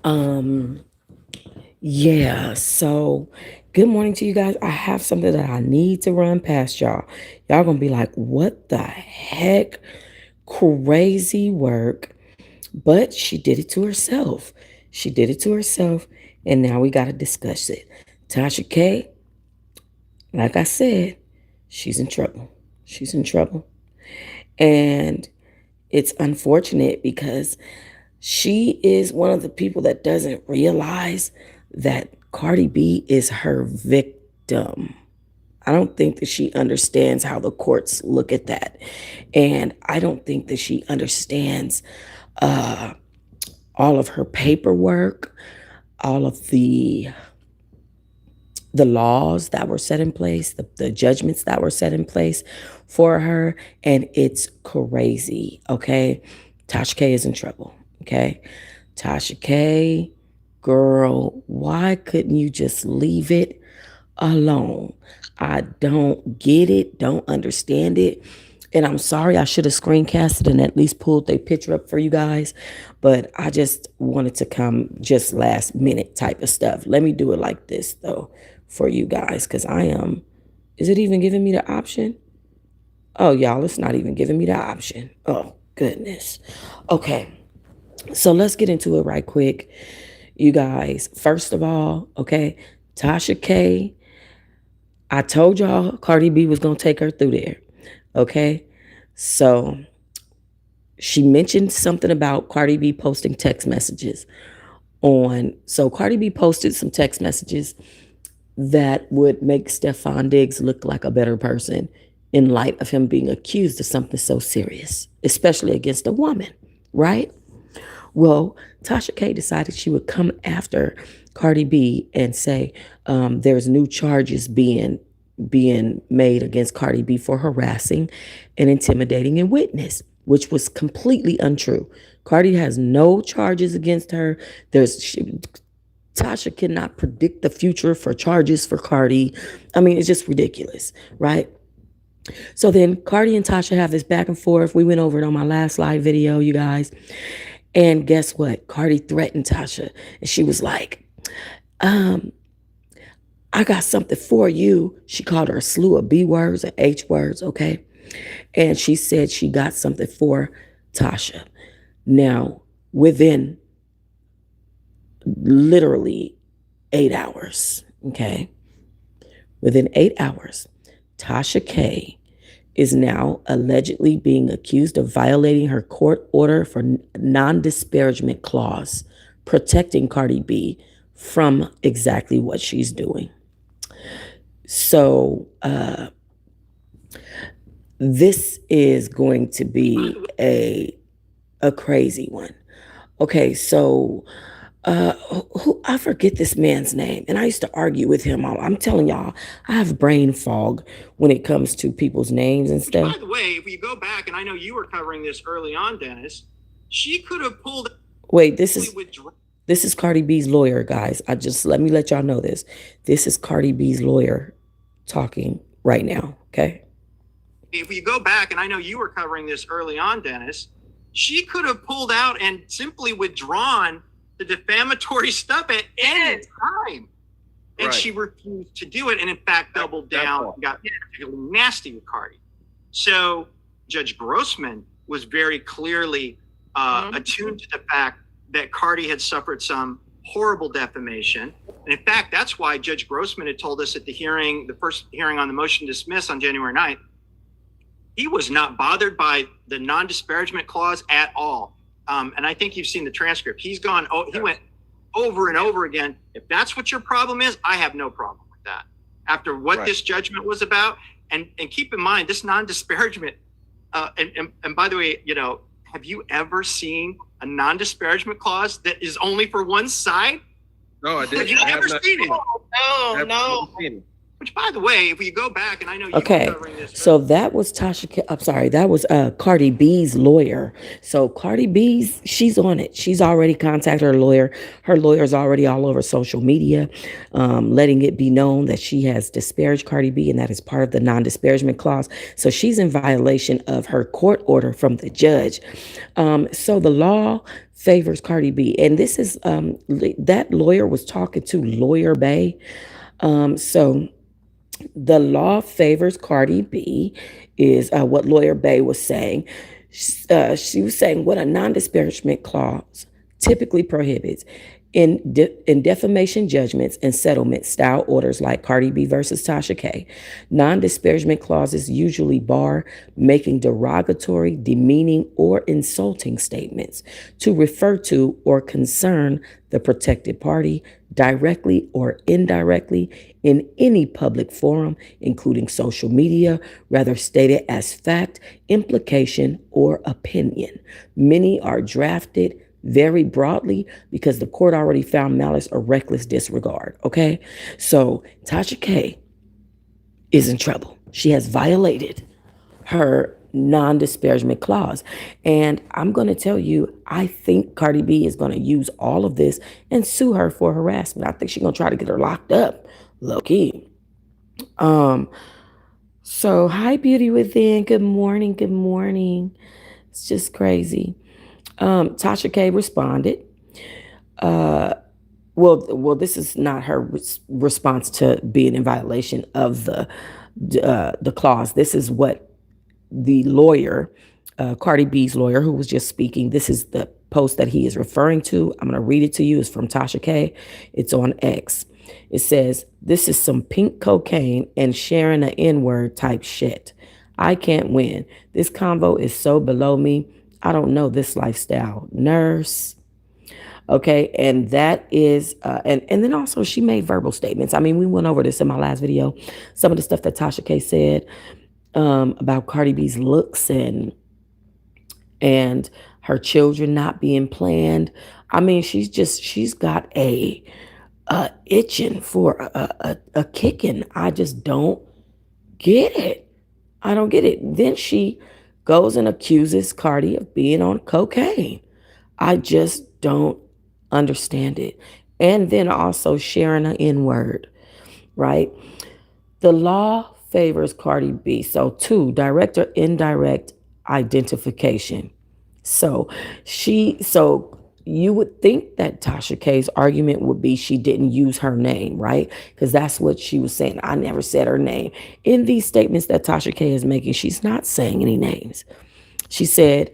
Um, yeah, so good morning to you guys. I have something that I need to run past y'all. Y'all gonna be like, what the heck? Crazy work. But she did it to herself. She did it to herself, and now we gotta discuss it. Tasha K, like I said, she's in trouble. She's in trouble. And it's unfortunate because she is one of the people that doesn't realize that Cardi B is her victim. I don't think that she understands how the courts look at that. And I don't think that she understands uh, all of her paperwork, all of the laws that were set in place, the judgments that were set in place for her. And it's crazy. Okay. Tasha K is in trouble. Okay. Tasha K, girl, why couldn't you just leave it alone? I don't get it, don't understand it. And I'm sorry, I should have screencasted and at least pulled a picture up for you guys. But I just wanted to come just last minute type of stuff. Let me do it like this, though, for you guys, because I am. Is it even giving me the option? Oh, y'all, it's not even giving me the option. Oh, goodness. Okay. So let's get into it right quick. You guys, first of all, okay, Tasha K, I told y'all Cardi B was going to take her through there. Okay. So she mentioned something about Cardi B posting text messages on. So Cardi B posted some text messages that would make Stefan Diggs look like a better person in light of him being accused of something so serious, especially against a woman, right? Well, Tasha K decided she would come after Cardi B and say there's new charges being made against Cardi B for harassing and intimidating a witness, which was completely untrue. Cardi has no charges against her. Tasha cannot predict the future for charges for Cardi. I mean, it's just ridiculous, right? So then Cardi and Tasha have this back and forth. We went over it on my last live video, you guys. And guess what? Cardi threatened Tasha. And she was like, I got something for you. She called her a slew of B words and H words, okay? And she said she got something for Tasha. Now, within literally 8 hours, okay? Within 8 hours, Tasha K is now allegedly being accused of violating her court order for non-disparagement clause, protecting Cardi B from exactly what she's doing. So this is going to be a crazy one. Okay, so who I forget this man's name, and I used to argue with him. I'm telling y'all, I have brain fog when it comes to people's names and stuff. By the way, if you go back, and I know you were covering this early on, Dennis, she could have pulled. Wait, this is Cardi B's lawyer, guys. Let me let y'all know this. This is Cardi B's lawyer talking right now. Okay. If you go back, and I know you were covering this early on, Dennis, she could have pulled out and simply withdrawn the defamatory stuff at any time. And right. She refused to do it, and in fact doubled down and got particularly nasty with Cardi. So Judge Grossman was very clearly attuned to the fact that Cardi had suffered some horrible defamation. And in fact, that's why Judge Grossman had told us at the hearing, the first hearing on the motion to dismiss on January 9th, he was not bothered by the non-disparagement clause at all. And I think you've seen the transcript. He went over and over again. If that's what your problem is, I have no problem with that. After what this judgment was about, and keep in mind, this non-disparagement, and by the way, have you ever seen a non-disparagement clause that is only for one side? No, I didn't. Have you ever seen it? No. Seen it. Which, by the way, if we go back, and I know you were Okay, covering this. so that was I'm sorry, that was Cardi B's lawyer. So Cardi B's, she's on it. She's already contacted her lawyer. Her lawyer's already all over social media, letting it be known that she has disparaged Cardi B, and that is part of the non-disparagement clause. So she's in violation of her court order from the judge. So the law favors Cardi B, and this is that lawyer was talking to Lawyer Bay. So the law favors Cardi B is what Lawyer Bay was saying. She was saying what a non-disparagement clause typically prohibits in defamation judgments and settlement style orders like Cardi B versus Tasha K. Non-disparagement clauses usually bar making derogatory, demeaning, or insulting statements to refer to or concern the protected party directly or indirectly in any public forum, including social media, whether stated as fact, implication, or opinion. Many are drafted very broadly because the court already found malice or reckless disregard. Okay, so Tasha K is in trouble. She has violated her non-disparagement clause. And I'm going to tell you, I think Cardi B is going to use all of this and sue her for harassment. I think she's going to try to get her locked up, low key. So hi, Beauty Within. Good morning. Good morning. It's just crazy. Tasha K responded. Well, this is not her response to being in violation of the clause. This is what the lawyer, Cardi B's lawyer, who was just speaking, this is the post that he is referring to. I'm going to read it to you. It's from Tasha K. It's on X. It says, "This is some pink cocaine and sharing an N-word type shit. I can't win. This convo is so below me. I don't know this lifestyle. Nurse." Okay, and that is, and then also she made verbal statements. I mean, we went over this in my last video. Some of the stuff that Tasha K said about Cardi B's looks and her children not being planned. I mean, she's got a itching for a kicking. I just don't get it. I don't get it. Then she goes and accuses Cardi of being on cocaine. I just don't understand it. And then also sharing an N-word, right? The law favors Cardi B. So, two, direct or indirect identification. So you would think that Tasha K's argument would be she didn't use her name, right? Because that's what she was saying. I never said her name. In these statements that Tasha K is making, she's not saying any names. She said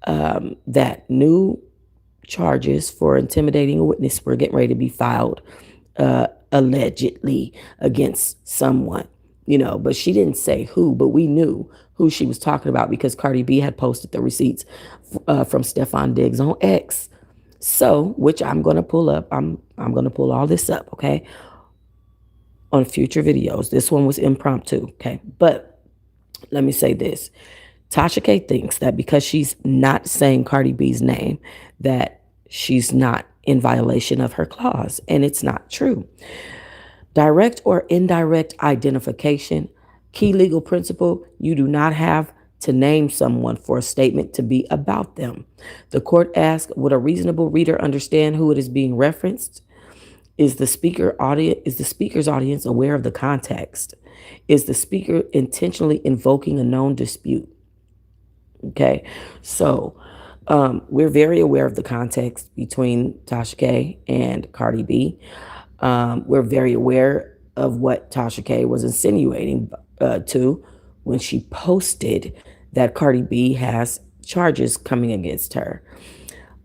that new charges for intimidating a witness were getting ready to be filed allegedly against someone, but she didn't say who, but we knew who she was talking about because Cardi B had posted the receipts from Stefan Diggs on X. So, which I'm going to pull up. I'm going to pull all this up, okay, on future videos. This one was impromptu, okay? But let me say this. Tasha K thinks that because she's not saying Cardi B's name, that she's not in violation of her clause, and it's not true. Direct or indirect identification, key legal principle, you do not have to name someone for a statement to be about them. The court asks, would a reasonable reader understand who it is being referenced? Is the speaker's audience aware of the context? Is the speaker intentionally invoking a known dispute? Okay, so we're very aware of the context between Tasha K and Cardi B. We're very aware of what Tasha K was insinuating to when she posted that Cardi B has charges coming against her.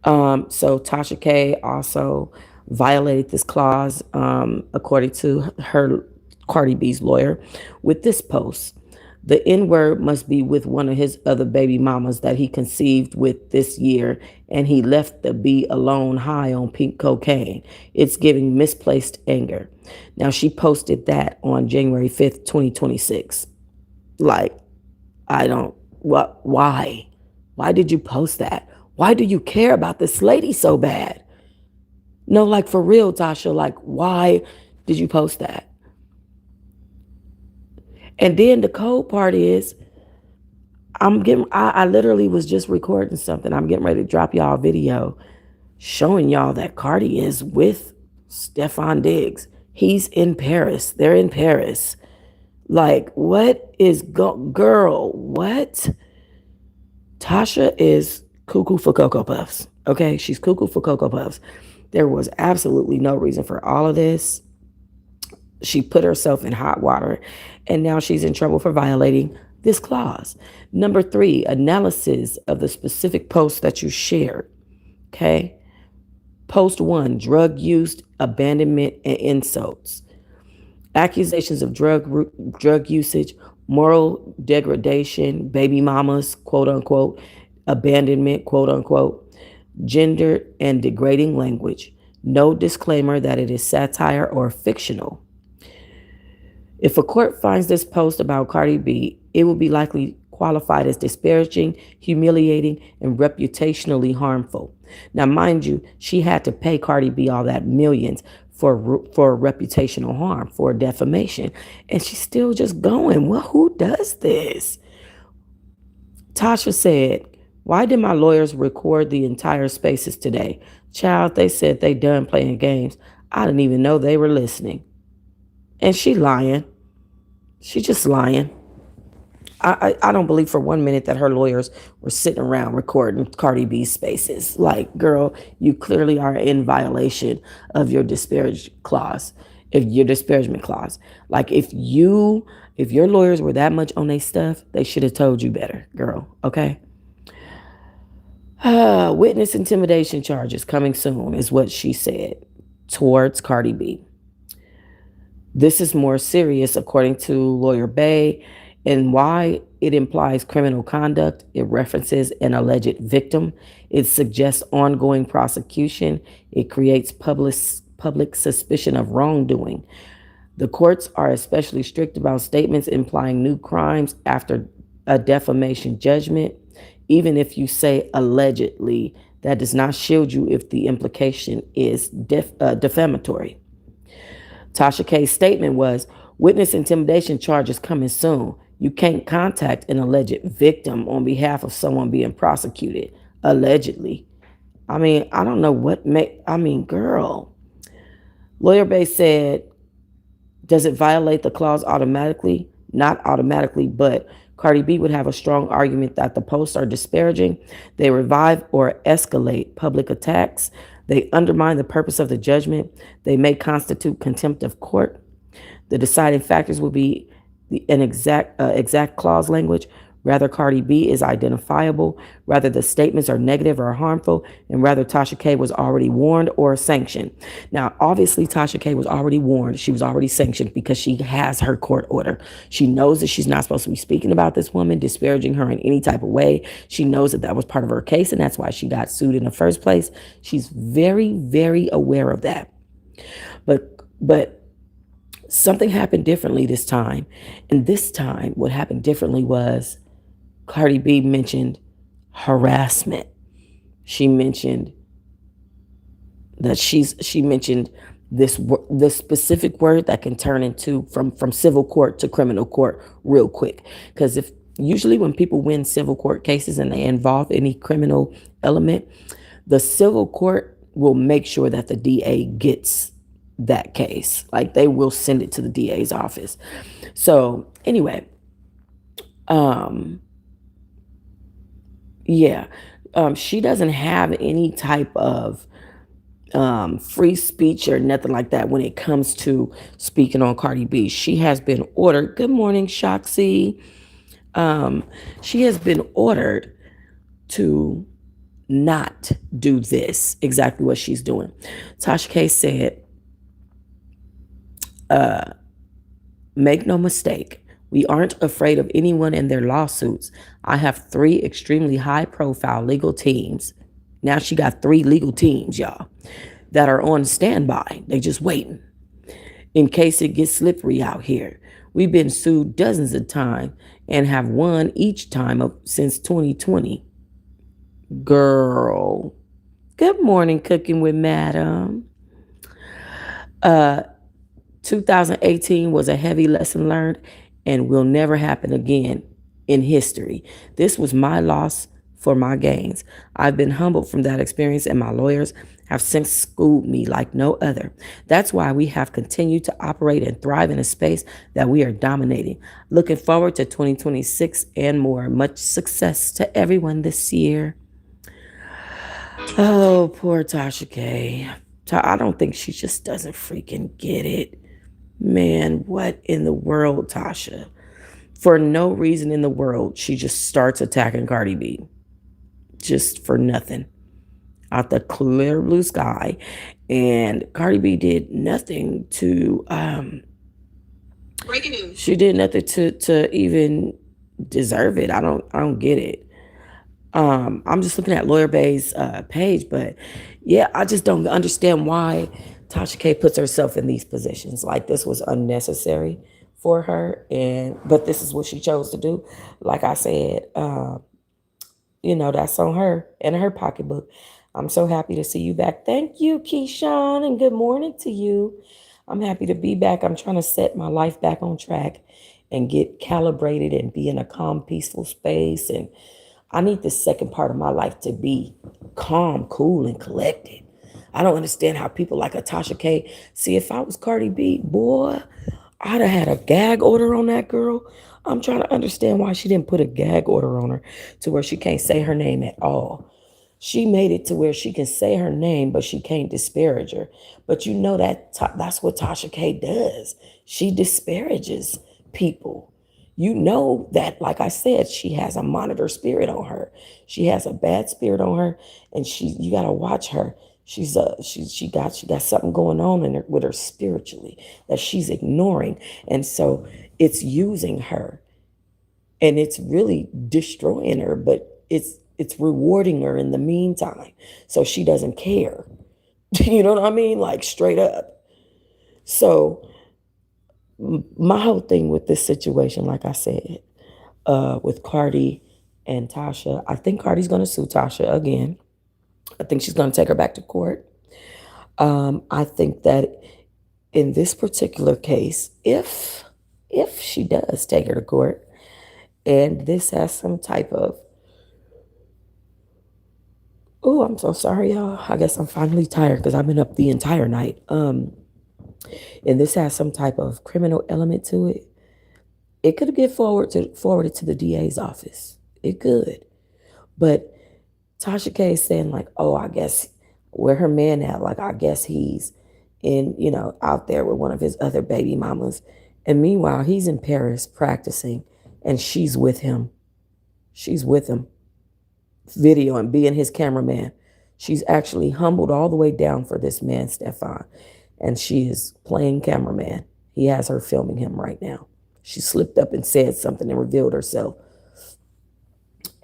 So Tasha K also violated this clause, according to her Cardi B's lawyer, with this post. The N-word must be with one of his other baby mamas that he conceived with this year, and he left the B alone high on pink cocaine. It's giving misplaced anger. Now, she posted that on January 5th, 2026. Like, why? Why did you post that? Why do you care about this lady so bad? No, like for real, Tasha, like why did you post that? And then the cold part is, I literally was just recording something. I'm getting ready to drop y'all a video showing y'all that Cardi is with Stefan Diggs. He's in Paris. They're in Paris. Like, what is girl? What? Tasha is cuckoo for Cocoa Puffs. Okay, she's cuckoo for Cocoa Puffs. There was absolutely no reason for all of this. She put herself in hot water, and now she's in trouble for violating this clause. Number three, analysis of the specific post that you shared. Okay. Post one, drug use, abandonment, and insults. Accusations of drug usage, moral degradation, baby mamas, quote unquote, abandonment, quote unquote, gender and degrading language. No disclaimer that it is satire or fictional. If a court finds this post about Cardi B, it will be likely qualified as disparaging, humiliating, and reputationally harmful. Now, mind you, she had to pay Cardi B all that millions for reputational harm, for defamation, and she's still just going. Well, who does this? Tasha said, "Why did my lawyers record the entire spaces today? Child, they said they done playing games. I didn't even know they were listening." And she lying. She just lying. I don't believe for 1 minute that her lawyers were sitting around recording Cardi B's spaces. Like, girl, you clearly are in violation of your disparagement clause. Like, if your lawyers were that much on their stuff, they should have told you better, girl. Okay. Witness intimidation charges coming soon is what she said towards Cardi B. This is more serious, according to Lawyer Bay, and why it implies criminal conduct. It references an alleged victim. It suggests ongoing prosecution. It creates public suspicion of wrongdoing. The courts are especially strict about statements implying new crimes after a defamation judgment. Even if you say allegedly, that does not shield you if the implication is defamatory. Tasha K's statement was, witness intimidation charges coming soon. You can't contact an alleged victim on behalf of someone being prosecuted, allegedly. I mean, I don't know girl. Lawyer Bay said, does it violate the clause automatically? Not automatically, but Cardi B would have a strong argument that the posts are disparaging. They revive or escalate public attacks. They undermine the purpose of the judgment. They may constitute contempt of court. The deciding factors will be an exact clause language. Rather, Cardi B is identifiable. Rather, the statements are negative or harmful. And rather, Tasha K was already warned or sanctioned. Now, obviously, Tasha K was already warned. She was already sanctioned because she has her court order. She knows that she's not supposed to be speaking about this woman, disparaging her in any type of way. She knows that that was part of her case, and that's why she got sued in the first place. She's very, very aware of that. But something happened differently this time. And this time, what happened differently was Cardi B mentioned harassment. She mentioned she mentioned this specific word that can turn into from civil court to criminal court real quick. Because if usually when people win civil court cases and they involve any criminal element, the civil court will make sure that the DA gets that case. Like, they will send it to the DA's office. So anyway, yeah, she doesn't have any type of free speech or nothing like that when it comes to speaking on Cardi B. She has been ordered. Good morning, Shoxy. She has been ordered to not do this, exactly what she's doing. Tasha K said, make no mistake, we aren't afraid of anyone and their lawsuits. I have 3 extremely high profile legal teams. Now she got 3 legal teams, y'all, that are on standby. They just waiting in case it gets slippery out here. We've been sued dozens of times and have won each time since 2020. Girl. Good morning, Cooking with Madam. 2018 was a heavy lesson learned, and will never happen again in history. This was my loss for my gains. I've been humbled from that experience, and my lawyers have since schooled me like no other. That's why we have continued to operate and thrive in a space that we are dominating. Looking forward to 2026 and more. Much success to everyone this year. Oh, poor Tasha K. I don't think she just doesn't freaking get it. Man, what in the world, Tasha? For no reason in the world, she just starts attacking Cardi B. Just for nothing. Out the clear blue sky. And Cardi B did nothing to breaking news. She did nothing to even deserve it. I don't get it. I'm just looking at Lawyer Bay's page, but yeah, I just don't understand why Tasha K puts herself in these positions. Like this was unnecessary for her, but this is what she chose to do. Like I said, that's on her and her pocketbook. I'm so happy to see you back. Thank you, Keyshawn, and good morning to you. I'm happy to be back. I'm trying to set my life back on track and get calibrated and be in a calm, peaceful space. And I need this second part of my life to be calm, cool, and collected. I don't understand how people like a Tasha K. See, if I was Cardi B, boy, I'd have had a gag order on that girl. I'm trying to understand why she didn't put a gag order on her to where she can't say her name at all. She made it to where she can say her name, but she can't disparage her. But you know that's what Tasha K does. She disparages people. You know that, like I said, she has a monitor spirit on her. She has a bad spirit on her, and you gotta watch her. She got something going on with her spiritually that she's ignoring, and so it's using her, and it's really destroying her. But it's rewarding her in the meantime, so she doesn't care. You know what I mean? Like straight up. So my whole thing with this situation, like I said, with Cardi and Tasha, I think Cardi's going to sue Tasha again. I think she's going to take her back to court. I think that in this particular case, if she does take her to court, and this has some type of, oh, I'm so sorry, y'all. I guess I'm finally tired because I've been up the entire night. And this has some type of criminal element to it. It could get forwarded to the DA's office. It could. But Tasha K is saying like, oh, I guess where her man at? Like, I guess he's out there with one of his other baby mamas. And meanwhile, he's in Paris practicing and she's with him. She's with him, video and being his cameraman. She's actually humbled all the way down for this man, Stefan. And she is playing cameraman. He has her filming him right now. She slipped up and said something and revealed herself.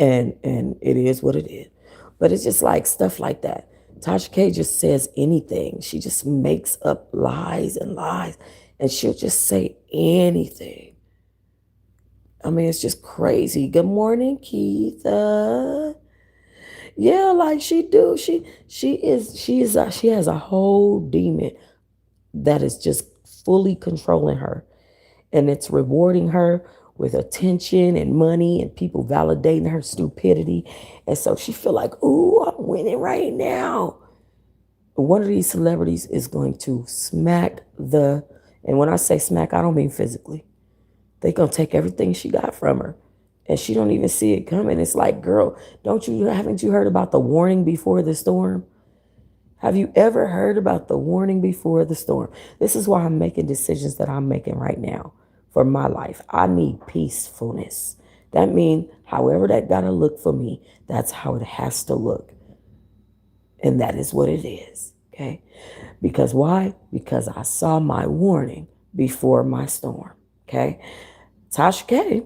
And it is what it is. But it's just like stuff like that. Tasha K just says anything. She just makes up lies and lies. And she'll just say anything. I mean, it's just crazy. Good morning, Keitha. Yeah, like she do. She has a whole demon that is just fully controlling her. And it's rewarding her with attention and money and people validating her stupidity. And so she feel like, ooh, I'm winning right now. One of these celebrities is going to and when I say smack, I don't mean physically. They gonna take everything she got from her. And she don't even see it coming. It's like, girl, haven't you heard about the warning before the storm? Have you ever heard about the warning before the storm? This is why I'm making decisions that I'm making right now for my life. I need peacefulness. That means however that gotta look for me, that's how it has to look. And that is what it is. Okay. Because why? Because I saw my warning before my storm. Okay. Tasha K,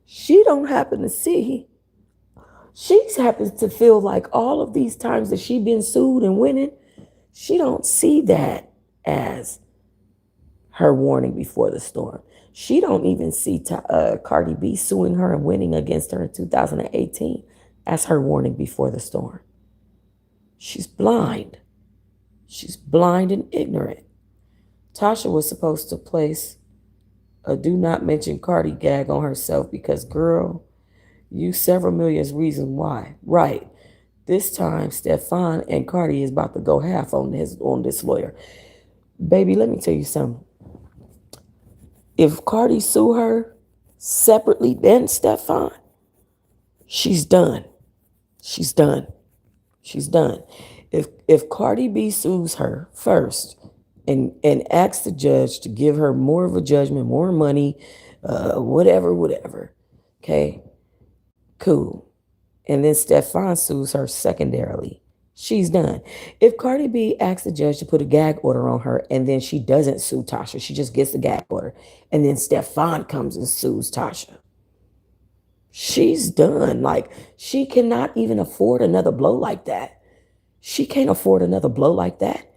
she don't happen to see. She happens to feel like all of these times that she been sued and winning, she don't see that as her warning before the storm. She don't even see Cardi B suing her and winning against her in 2018 as her warning before the storm. She's blind. She's blind and ignorant. Tasha was supposed to place Do not mention Cardi gag on herself because, girl, you several millions reasons why. Right. This time, Stefan and Cardi is about to go half on this lawyer. Baby, let me tell you something. If Cardi sue her separately, then Stefan, she's done. She's done. She's done. If Cardi B sues her first and asks the judge to give her more of a judgment, more money, whatever, okay, cool. And then Stefan sues her secondarily. She's done. If Cardi B asks the judge to put a gag order on her and then she doesn't sue Tasha, she just gets the gag order, and then Stefan comes and sues Tasha, she's done. Like, she cannot even afford another blow like that. She can't afford another blow like that.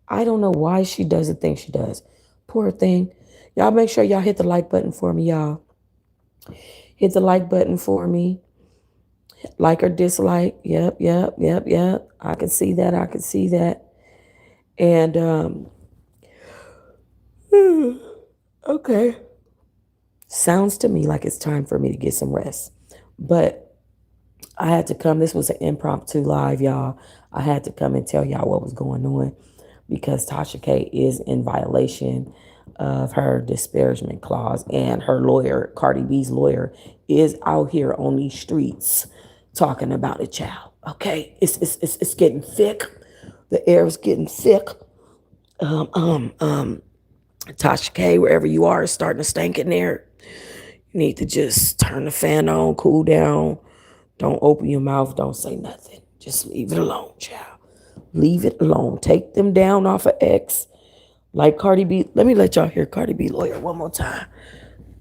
I don't know why she does the thing she does. Poor thing. Y'all make sure y'all hit the like button for me, y'all. Hit the like button for me. Like or dislike. Yep. I can see that. I can see that. And okay. Sounds to me like it's time for me to get some rest. But I had to come. This was an impromptu live, y'all. I had to come and tell y'all what was going on because Tasha K is in violation of her disparagement clause, and her lawyer, Cardi B's lawyer, is out here on these streets talking about it, child. Okay, it's getting thick. The air is getting thick. Um, um, um, Tasha K, wherever you are, is starting to stink in there. You need to just turn the fan on, cool down. Don't open your mouth. Don't say nothing. Just leave it alone, child. Leave it alone. Take them down off of X. Like Cardi B. Let me let y'all hear Cardi B lawyer one more time.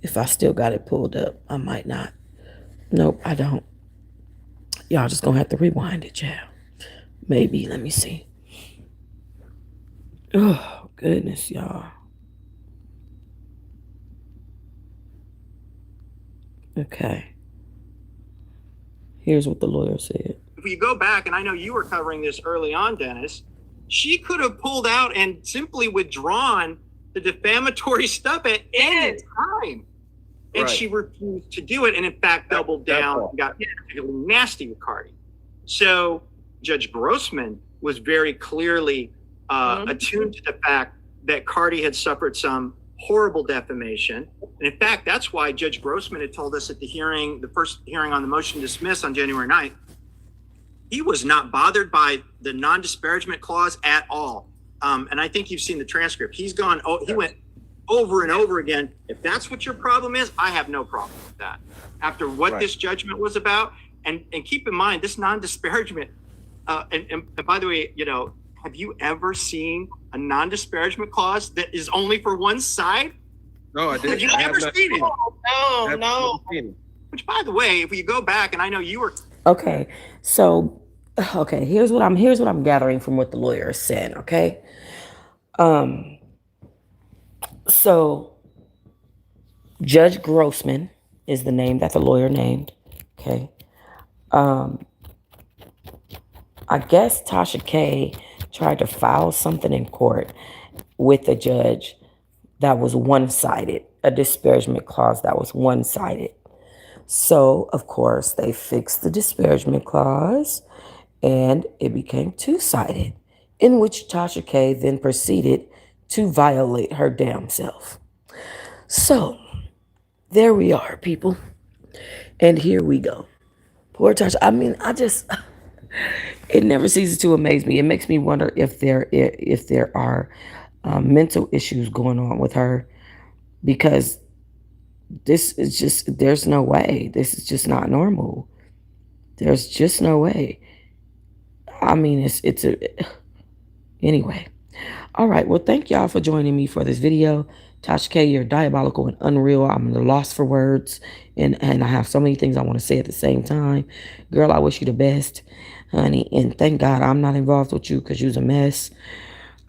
If I still got it pulled up, I might not. Nope, I don't. Y'all just gonna have to rewind it, child. Maybe. Let me see. Oh, goodness, y'all. Okay. Here's what the lawyer said. If you go back, and I know you were covering this early on, Dennis, she could have pulled out and simply withdrawn the defamatory stuff at any time. And right. She refused to do it, and in fact doubled down and got particularly nasty with Cardi. So Judge Grossman was very clearly attuned to the fact that Cardi had suffered some horrible defamation. And in fact, that's why Judge Grossman had told us at the hearing, the first hearing on the motion to dismiss on January 9th, he was not bothered by the non-disparagement clause at all. And I think you've seen the transcript. He went over and over again. If that's what your problem is, I have no problem with that. After what this judgment was about, and keep in mind, this non-disparagement, and by the way, have you ever seen a non-disparagement clause that is only for one side? No, I didn't. Have you ever seen it? No. Which, by the way, if you go back, and I know you were. Okay, so here's what I'm gathering from what the lawyer said. Okay, so Judge Grossman is the name that the lawyer named. Okay, I guess Tasha K tried to file something in court with a judge that was one-sided, a disparagement clause that was one-sided. So, of course, they fixed the disparagement clause and it became two-sided, in which Tasha K then proceeded to violate her damn self. So, there we are, people. And here we go. Poor Tasha. I mean, it never ceases to amaze me. It makes me wonder if there are mental issues going on with her, because this is just, there's no way. This is just not normal. There's just no way. I mean, anyway. All right. Well, thank y'all for joining me for this video. Tasha K, you're diabolical and unreal. I'm at a loss for words. And I have so many things I want to say at the same time. Girl, I wish you the best, honey. And thank God I'm not involved with you, because you's a mess.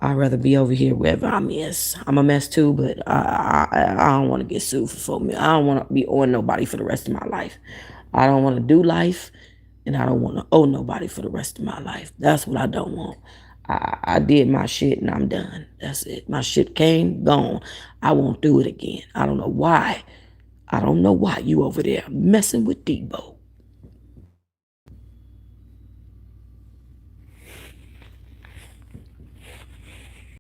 I'd rather be over here wherever I'm mess. I'm a mess too, but I don't want to get sued for 4 million. I don't want to be owing nobody for the rest of my life. I don't want to do life, and I don't want to owe nobody for the rest of my life. That's what I don't want. I did my shit and I'm done. That's it. My shit came, gone. I won't do it again. I don't know why. I don't know why you over there messing with Debo.